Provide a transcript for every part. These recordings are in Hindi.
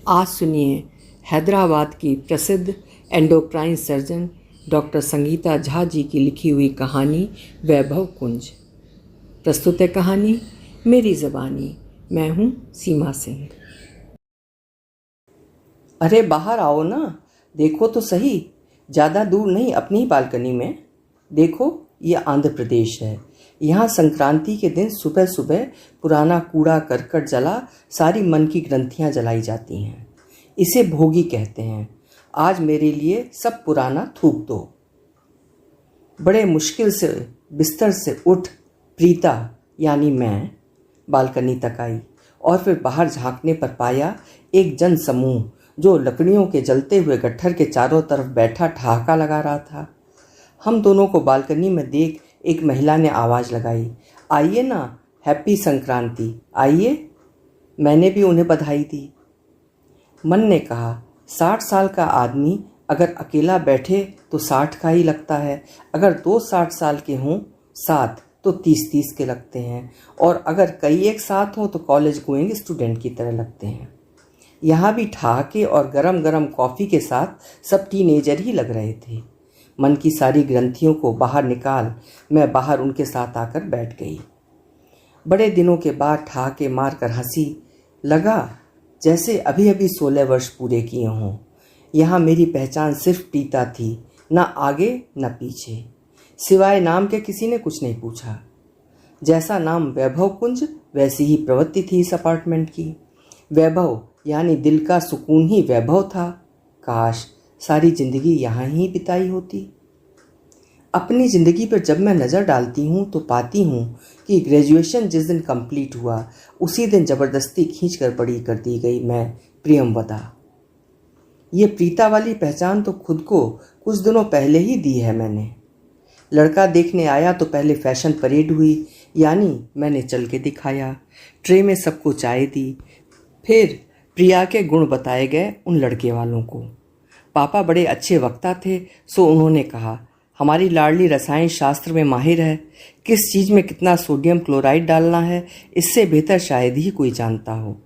आज सुनिए हैदराबाद की प्रसिद्ध endocrine surgeon doctor Sangeeta Jha ji की लिखी हुई कहानी वैभव कुंज। प्रस्तुत है कहानी मेरी ज़बानी। मैं हूँ सीमा सिंह। अरे बाहर आओ ना, देखो तो सही। ज़्यादा दूर नहीं, अपनी ही बालकनी में। देखो, ये आंध्र प्रदेश है। यहाँ संक्रांति के दिन सुबह सुबह पुराना कूड़ा करकट जला सारी मन की ग्रंथियाँ जलाई जाती हैं। इसे भोगी कहते हैं। आज मेरे लिए सब पुराना थूक दो। बड़े मुश्किल से बिस्तर से उठ प्रीता यानी मैं बालकनी तक आई और फिर बाहर झांकने पर पाया एक जन समूह जो लकड़ियों के जलते हुए गट्ठर के चारों तरफ बैठा ठहाका लगा रहा था। हम दोनों को बालकनी में देख एक महिला ने आवाज़ लगाई, आइए ना, हैप्पी संक्रांति, आइए। मैंने भी उन्हें बधाई दी। मन ने कहा, 60 साल का आदमी अगर अकेला बैठे तो 60 का ही लगता है, अगर 2 60 साल के हों साथ तो 30 के लगते हैं, और अगर कई एक साथ हों तो कॉलेज गोइंग स्टूडेंट की तरह लगते हैं। यहाँ भी ठहाके और गरम गरम कॉफ़ी के साथ सब टीनेजर ही लग रहे थे। मन की सारी ग्रंथियों को बाहर निकाल मैं बाहर उनके साथ आकर बैठ गई। बड़े दिनों के बाद ठहाके मारकर हंसी। लगा जैसे अभी अभी 16 वर्ष पूरे किए हों। यहाँ मेरी पहचान सिर्फ प्रीता थी, न आगे न पीछे। सिवाय नाम के किसी ने कुछ नहीं पूछा। जैसा नाम वैभव कुंज, वैसी ही प्रवृत्ति थी इस अपार्टमेंट की। वैभव यानी दिल का सुकून ही वैभव था। काश सारी जिंदगी यहाँ ही बिताई होती। अपनी ज़िंदगी पर जब मैं नज़र डालती हूँ तो पाती हूँ कि ग्रेजुएशन जिस दिन कंप्लीट हुआ उसी दिन ज़बरदस्ती खींच कर बड़ी कर दी गई मैं प्रियमवदा। ये प्रीता वाली पहचान तो खुद को कुछ दिनों पहले ही दी है मैंने। लड़का देखने आया तो पहले फैशन परेड हुई, यानी मैंने चल के दिखाया। ट्रे में सबको चाय दी। फिर प्रिया के गुण बताए गए उन लड़के वालों को। पापा बड़े अच्छे वक्ता थे, सो उन्होंने कहा, हमारी लाडली रसायन शास्त्र में माहिर है। किस चीज़ में कितना सोडियम क्लोराइड डालना है इससे बेहतर शायद ही कोई जानता हो।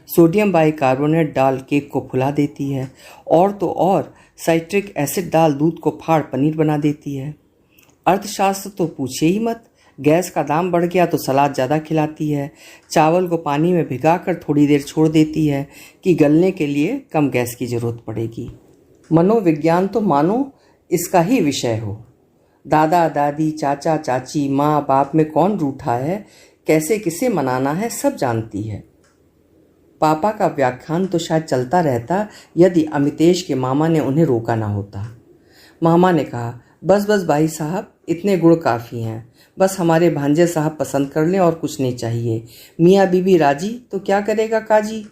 सोडियम बाइकार्बोनेट डाल केक को फुला देती है, और तो और साइट्रिक एसिड डाल दूध को फाड़ पनीर बना देती है। अर्थशास्त्र तो पूछे ही मत। गैस का दाम बढ़ गया तो सलाद ज़्यादा खिलाती है। चावल को पानी में भिगाकर थोड़ी देर छोड़ देती है कि गलने के लिए कम गैस की ज़रूरत पड़ेगी। मनोविज्ञान तो मानो इसका ही विषय हो। दादा दादी चाचा चाची माँ बाप में कौन रूठा है, कैसे किसे मनाना है, सब जानती है। पापा का व्याख्यान तो शायद चलता रहता यदि अमितेश के मामा ने उन्हें रोका ना होता। मामा ने कहा, बस बस भाई साहब, इतने गुण काफ़ी हैं। बस हमारे भांजे साहब पसंद कर लें और कुछ नहीं चाहिए। मियाँ बीबी राजी तो क्या करेगा काजी।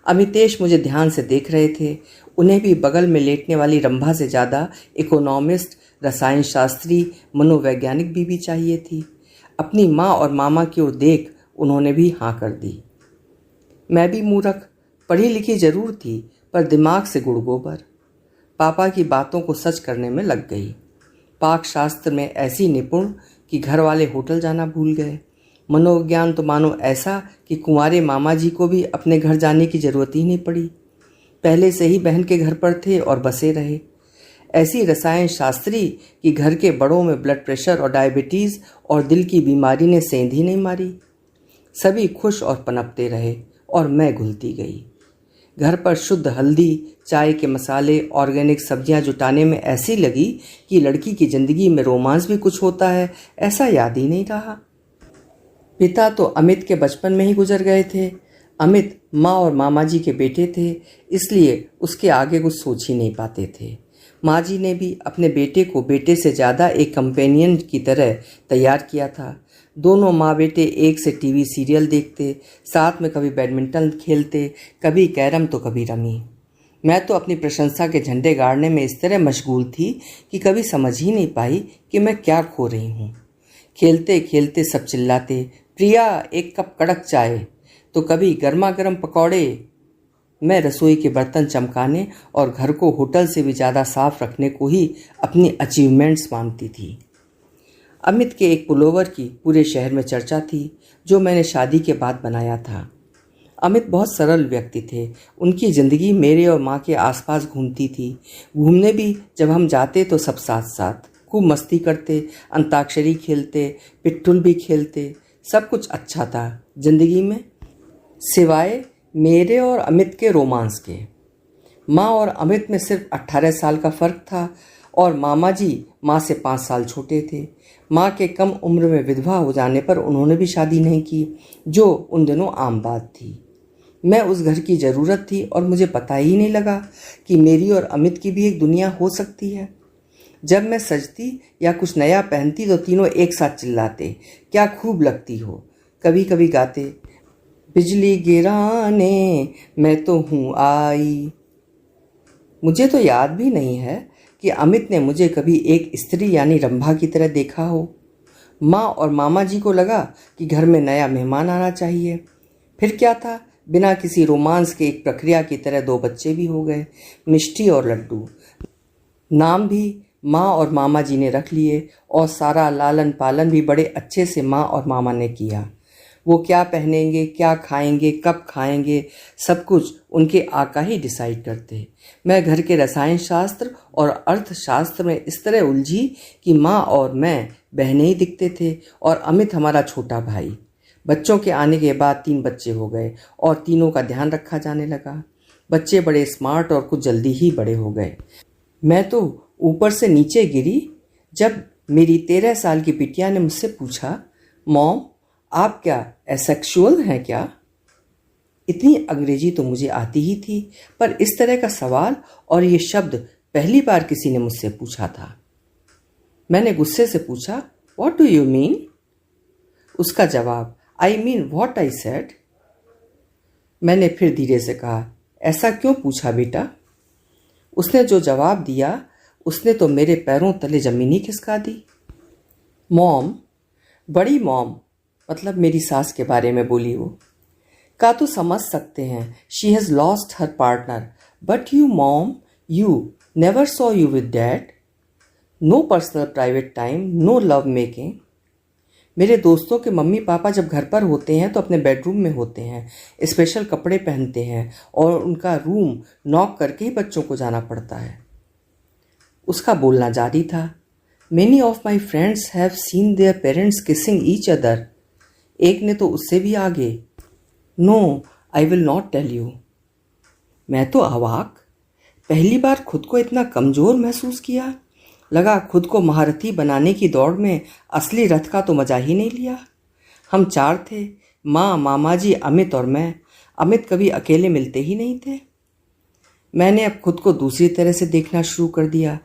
अमितेश मुझे ध्यान से देख रहे थे। उन्हें भी बगल में लेटने वाली रंभा से ज़्यादा इकोनॉमिस्ट, रसायन शास्त्री, मनोवैज्ञानिक बीबी चाहिए थी। अपनी माँ और मामा की ओर देख उन्होंने भी हाँ कर दी। मैं भी मूर्ख, पढ़ी लिखी जरूर थी पर दिमाग से गुड़ गोबर। पापा की बातों को सच करने में लग गई। पाक शास्त्र में ऐसी निपुण कि घर वाले होटल जाना भूल गए। मनोविज्ञान तो मानो ऐसा कि कुंवारे मामा जी को भी अपने घर जाने की जरूरत ही नहीं पड़ी। पहले से ही बहन के घर पर थे और बसे रहे। ऐसी रसायन शास्त्री कि घर के बड़ों में ब्लड प्रेशर और डायबिटीज़ और दिल की बीमारी ने सेंध ही नहीं मारी। सभी खुश और पनपते रहे और मैं घुलती गई। घर पर शुद्ध हल्दी, चाय के मसाले, ऑर्गेनिक सब्जियां जुटाने में ऐसी लगी कि लड़की की ज़िंदगी में रोमांस भी कुछ होता है ऐसा याद ही नहीं रहा। पिता तो अमित के बचपन में ही गुजर गए थे। अमित माँ और मामा जी के बेटे थे, इसलिए उसके आगे कुछ सोच ही नहीं पाते थे। माँ जी ने भी अपने बेटे को बेटे से ज़्यादा एक कंपेनियन की तरह तैयार किया था। दोनों माँ बेटे एक से टीवी सीरियल देखते, साथ में कभी बैडमिंटन खेलते, कभी कैरम तो कभी रमी। मैं तो अपनी प्रशंसा के झंडे गाड़ने में इस तरह मशगूल थी कि कभी समझ ही नहीं पाई कि मैं क्या खो रही हूँ। खेलते खेलते सब चिल्लाते, प्रिया एक कप कड़क चाय, तो कभी गर्मा गर्म पकौड़े। मैं रसोई के बर्तन चमकाने और घर को होटल से भी ज़्यादा साफ रखने को ही अपनी अचीवमेंट्स मानती थी। अमित के एक पुलोवर की पूरे शहर में चर्चा थी, जो मैंने शादी के बाद बनाया था। अमित बहुत सरल व्यक्ति थे। उनकी ज़िंदगी मेरे और माँ के आसपास घूमती थी। घूमने भी जब हम जाते तो सब साथ साथ खूब मस्ती करते, अंताक्षरी खेलते, पिट्ठुल भी खेलते। सब कुछ अच्छा था जिंदगी में, सिवाय मेरे और अमित के रोमांस के। माँ और अमित में सिर्फ 18 साल का फ़र्क था और मामा जी माँ से 5 साल छोटे थे। माँ के कम उम्र में विधवा हो जाने पर उन्होंने भी शादी नहीं की, जो उन दिनों आम बात थी। मैं उस घर की ज़रूरत थी और मुझे पता ही नहीं लगा कि मेरी और अमित की भी एक दुनिया हो सकती है। जब मैं सजती या कुछ नया पहनती तो तीनों एक साथ चिल्लाते, क्या खूब लगती हो। कभी कभी गाते, बिजली गिराने मैं तो हूँ आई। मुझे तो याद भी नहीं है कि अमित ने मुझे कभी एक स्त्री यानी रंभा की तरह देखा हो। माँ और मामा जी को लगा कि घर में नया मेहमान आना चाहिए। फिर क्या था, बिना किसी रोमांस के एक प्रक्रिया की तरह 2 बच्चे भी हो गए, मिष्टी और लड्डू। नाम भी माँ और मामा जी ने रख लिए और सारा लालन पालन भी बड़े अच्छे से माँ और मामा ने किया। वो क्या पहनेंगे, क्या खाएंगे, कब खाएंगे, सब कुछ उनके आका ही डिसाइड करते। मैं घर के रसायन शास्त्र और अर्थशास्त्र में इस तरह उलझी कि माँ और मैं बहनें ही दिखते थे और अमित हमारा छोटा भाई। बच्चों के आने के बाद 3 बच्चे हो गए और तीनों का ध्यान रखा जाने लगा। बच्चे बड़े स्मार्ट और कुछ जल्दी ही बड़े हो गए। मैं तो ऊपर से नीचे गिरी जब मेरी 13 साल की बिटिया ने मुझसे पूछा, मॉम आप क्या एसेक्सुअल हैं क्या? इतनी अंग्रेजी तो मुझे आती ही थी, पर इस तरह का सवाल और ये शब्द पहली बार किसी ने मुझसे पूछा था। मैंने गुस्से से पूछा, व्हाट डू यू मीन? उसका जवाब, I mean what I said. मैंने फिर धीरे से कहा, ऐसा क्यों पूछा बेटा? उसने जो जवाब दिया उसने तो मेरे पैरों तले जमीन ही खिसका दी। मॉम, बड़ी मॉम मतलब मेरी सास के बारे में बोली वो, का तो समझ सकते हैं, she has lost her partner, but you mom, you never saw you with dad, no personal private time, no love making. मेरे दोस्तों के मम्मी पापा जब घर पर होते हैं तो अपने बेडरूम में होते हैं, स्पेशल कपड़े पहनते हैं और उनका रूम नॉक करके ही बच्चों को जाना पड़ता है। उसका बोलना जारी था, many of my friends have seen their parents kissing each other. एक ने तो उससे भी आगे, no I will not tell you. मैं तो अवाक, पहली बार खुद को इतना कमज़ोर महसूस किया। लगा खुद को महारथी बनाने की दौड़ में असली रथ का तो मजा ही नहीं लिया। हम 4 थे, माँ, मामा जी, अमित और मैं। अमित कभी अकेले मिलते ही नहीं थे। मैंने अब खुद को दूसरी तरह से देखना शुरू कर दिया।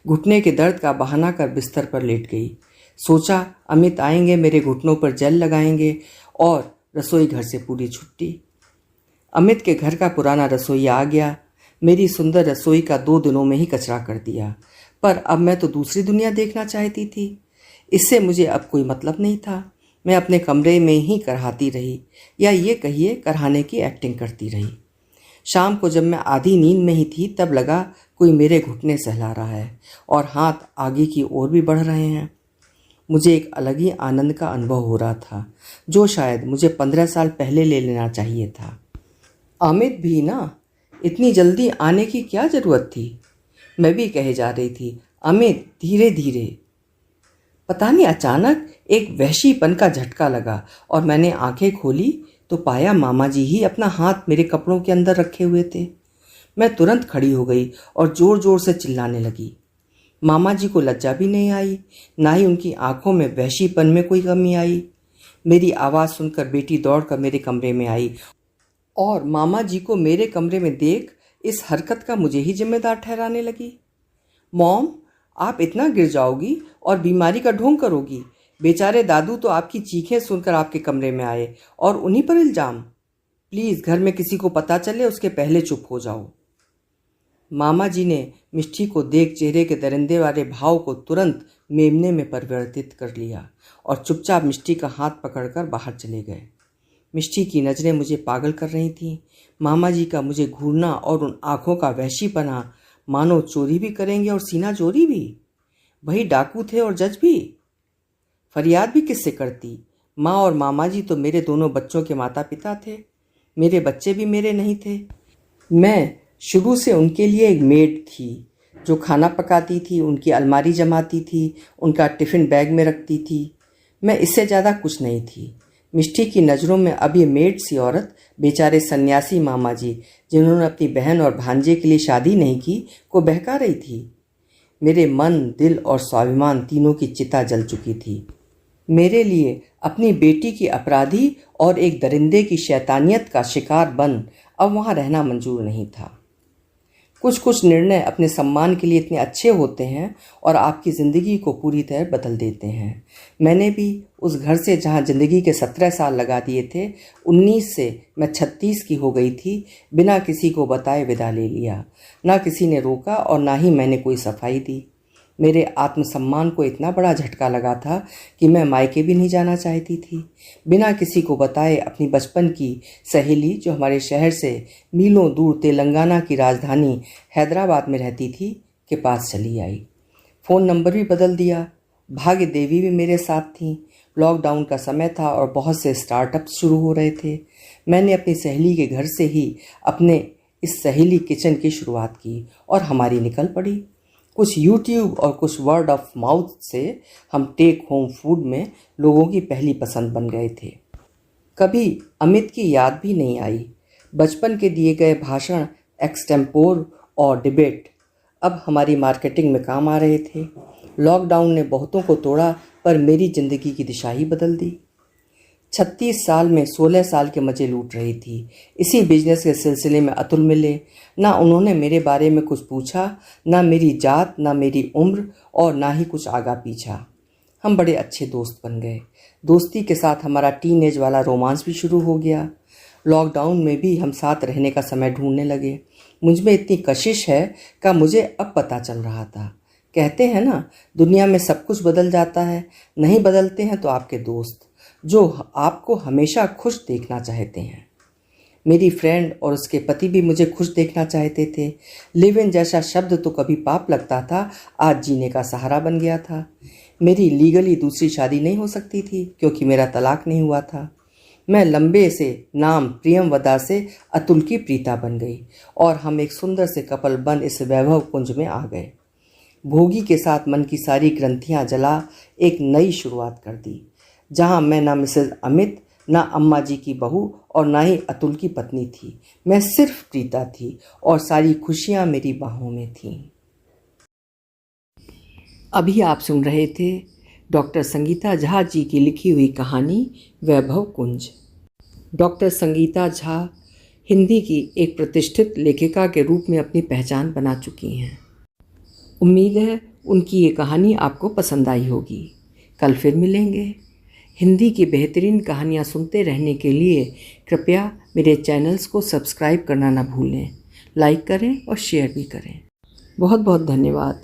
घुटने के दर्द का बहाना कर बिस्तर पर लेट गई। सोचा अमित आएंगे, मेरे घुटनों पर जेल लगाएंगे और रसोई घर से पूरी छुट्टी। अमित के घर का पुराना रसोईया आ गया, मेरी सुंदर रसोई का 2 दिनों में ही कचरा कर दिया। पर अब मैं तो दूसरी दुनिया देखना चाहती थी। इससे मुझे अब कोई मतलब नहीं था। मैं अपने कमरे में ही करहाती रही, या ये कहिए करहाने की एक्टिंग करती रही। शाम को जब मैं आधी नींद में ही थी तब लगा कोई मेरे घुटने सहला रहा है और हाथ आगे की ओर भी बढ़ रहे हैं। मुझे एक अलग ही आनंद का अनुभव हो रहा था, जो शायद मुझे 15 साल पहले ले लेना चाहिए था। अमित भी ना, इतनी जल्दी आने की क्या ज़रूरत थी? मैं भी कहे जा रही थी, अमित धीरे धीरे। पता नहीं अचानक एक वहशीपन का झटका लगा और मैंने आंखें खोली तो पाया मामा जी ही अपना हाथ मेरे कपड़ों के अंदर रखे हुए थे। मैं तुरंत खड़ी हो गई और ज़ोर ज़ोर से चिल्लाने लगी। मामा जी को लज्जा भी नहीं आई, ना ही उनकी आंखों में वहशीपन में कोई कमी आई। मेरी आवाज़ सुनकर बेटी दौड़कर मेरे कमरे में आई और मामा जी को मेरे कमरे में देख इस हरकत का मुझे ही जिम्मेदार ठहराने लगी। मॉम, आप इतना गिर जाओगी और बीमारी का ढोंग करोगी। बेचारे दादू तो आपकी चीखें सुनकर आपके कमरे में आए और उन्हीं पर इल्ज़ाम। प्लीज़ घर में किसी को पता चले उसके पहले चुप हो जाओ। मामा जी ने मिष्टी को देख चेहरे के दरिंदे वाले भाव को तुरंत मेमने में परिवर्तित कर लिया और चुपचाप मिष्टी का हाथ पकड़कर बाहर चले गए। मिष्टी की नज़रें मुझे पागल कर रही थीं। मामा जी का मुझे घूरना और उन आँखों का वहशीपना, मानो चोरी भी करेंगे और सीना चोरी भी। वही डाकू थे और जज भी। फरियाद भी किससे करती? माँ और मामा जी तो मेरे दोनों बच्चों के माता पिता थे। मेरे बच्चे भी मेरे नहीं थे। मैं शुरू से उनके लिए एक मेड थी जो खाना पकाती थी, उनकी अलमारी जमाती थी, उनका टिफ़िन बैग में रखती थी। मैं इससे ज़्यादा कुछ नहीं थी। मिष्टी की नज़रों में अब ये मेड सी औरत बेचारे सन्यासी मामा जी, जिन्होंने अपनी बहन और भांजे के लिए शादी नहीं की, को बहका रही थी। मेरे मन, दिल और स्वाभिमान तीनों की चिता जल चुकी थी। मेरे लिए अपनी बेटी की अपराधी और एक दरिंदे की शैतानियत का शिकार बन अब वहाँ रहना मंजूर नहीं था। कुछ निर्णय अपने सम्मान के लिए इतने अच्छे होते हैं और आपकी ज़िंदगी को पूरी तरह बदल देते हैं। मैंने भी उस घर से जहाँ ज़िंदगी के 17 साल लगा दिए थे, 19 से मैं 36 की हो गई थी, बिना किसी को बताए विदा ले लिया। ना किसी ने रोका और ना ही मैंने कोई सफाई दी। मेरे आत्मसम्मान को इतना बड़ा झटका लगा था कि मैं मायके भी नहीं जाना चाहती थी। बिना किसी को बताए अपनी बचपन की सहेली, जो हमारे शहर से मीलों दूर तेलंगाना की राजधानी हैदराबाद में रहती थी, के पास चली आई। फ़ोन नंबर भी बदल दिया। भाग्य देवी भी मेरे साथ थी। लॉकडाउन का समय था और बहुत से स्टार्टअप्स शुरू हो रहे थे। मैंने अपनी सहेली के घर से ही अपने इस सहेली किचन की शुरुआत की और हमारी निकल पड़ी। कुछ यूट्यूब और कुछ वर्ड ऑफ माउथ से हम टेक होम फूड में लोगों की पहली पसंद बन गए थे। कभी अमित की याद भी नहीं आई। बचपन के दिए गए भाषण, एक्सटेम्पोर और डिबेट अब हमारी मार्केटिंग में काम आ रहे थे। लॉकडाउन ने बहुतों को तोड़ा, पर मेरी ज़िंदगी की दिशा ही बदल दी। 36 साल में 16 साल के मज़े लूट रही थी। इसी बिजनेस के सिलसिले में अतुल मिले। ना उन्होंने मेरे बारे में कुछ पूछा, ना मेरी जात, ना मेरी उम्र और ना ही कुछ आगा पीछा। हम बड़े अच्छे दोस्त बन गए। दोस्ती के साथ हमारा टीनेज वाला रोमांस भी शुरू हो गया। लॉकडाउन में भी हम साथ रहने का समय ढूंढने लगे। मुझ में इतनी कशिश है का मुझे अब पता चल रहा था। कहते हैं ना, दुनिया में सब कुछ बदल जाता है। नहीं बदलते हैं तो आपके दोस्त, जो आपको हमेशा खुश देखना चाहते हैं। मेरी फ्रेंड और उसके पति भी मुझे खुश देखना चाहते थे। लिव इन जैसा शब्द तो कभी पाप लगता था, आज जीने का सहारा बन गया था। मेरी लीगली दूसरी शादी नहीं हो सकती थी क्योंकि मेरा तलाक नहीं हुआ था। मैं लंबे से नाम प्रियमवदा से अतुल की प्रीता बन गई और हम एक सुंदर से कपल बन इस वैभव कुंज में आ गए। भोगी के साथ मन की सारी ग्रंथियां जला एक नई शुरुआत कर दी, जहां मैं ना मिसेज अमित, ना अम्मा जी की बहू और ना ही अतुल की पत्नी थी। मैं सिर्फ प्रीता थी और सारी खुशियां मेरी बाहों में थीं। अभी आप सुन रहे थे डॉक्टर संगीता झा जी की लिखी हुई कहानी वैभव कुंज। डॉक्टर संगीता झा हिंदी की एक प्रतिष्ठित लेखिका के रूप में अपनी पहचान बना चुकी हैं। उम्मीद है उनकी ये कहानी आपको पसंद आई होगी। कल फिर मिलेंगे। हिंदी की बेहतरीन कहानियाँ सुनते रहने के लिए कृपया मेरे चैनल्स को सब्सक्राइब करना ना भूलें। लाइक करें और शेयर भी करें। बहुत बहुत धन्यवाद।